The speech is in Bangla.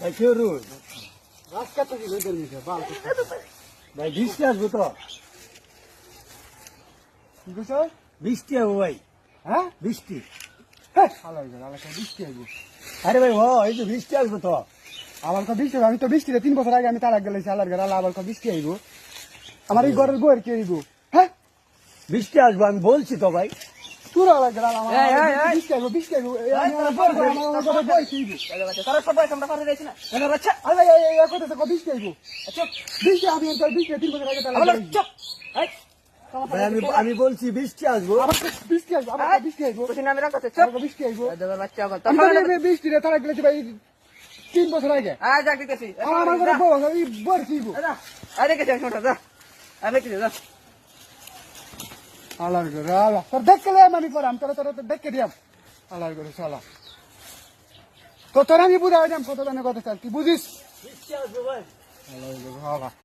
ভাই কেউ রোজ রাস্তা তো কি রোদের মিশে ভাই বৃষ্টি আসবো তো কি কইছো? বৃষ্টি হবো ভাই। হ্যাঁ বৃষ্টি বৃষ্টি আইবো। আরে ভাই এই যে বৃষ্টি আসবো তো আবার কো বৃষ্টি আমি তো বৃষ্টিতে 3 বছর আগে আমি তালাক গেলেছি আল্লাহর ঘরে আল্লাহ আবার কো বৃষ্টি আইবো। আমার এই ঘরের বউয়ের কি আইবো? হ্যাঁ বৃষ্টি আসবো আমি বলছি তো ভাই। তোর আল্লাহর ঘরে আমার বৃষ্টি আইবো বৃষ্টি আইবো আমি আমার বউয়ের ঘরে আমার ঘরে বই কি আইবো? তারা সবাই আমরা পারে যাইছি না এনে বাচ্চা আল্লাহ এই কথা কো বৃষ্টি আইবো। চুপ বৃষ্টি আমি তো বৃষ্টি 3 বছর আগে তালাক আমরা গেলেছি। চুপ এই ভাই আমি বলছি বৃষ্টি আসবো। আবার বৃষ্টি আইবো আবার বৃষ্টি আইবো কোচিন আমি রাখতে চুপ আবার বৃষ্টি আইবো। দাদা বাচ্চা আবার আমি তো বৃষ্টি রে তালাক গেলেছি ভাই 3 বছর আগে। আয় যাক দিতেছি আমার ঘরে বউ আছে এই বউয়ের কি আইবো? আয় দেখেছি শুনটা যা আয় দেখেছি যা আল্লাহর ঘরে আল্লাহ তোর দেখলে আমি পড়াম তোর দেখে দিয়াম আল্লাহর ঘরে শালা তো তোর আমি বুঝাই দিলাম কত জানে কত চাল তুই বুঝিস বৃষ্টি আসবো ভাই। আল্লাহর ঘরে আল্লাহ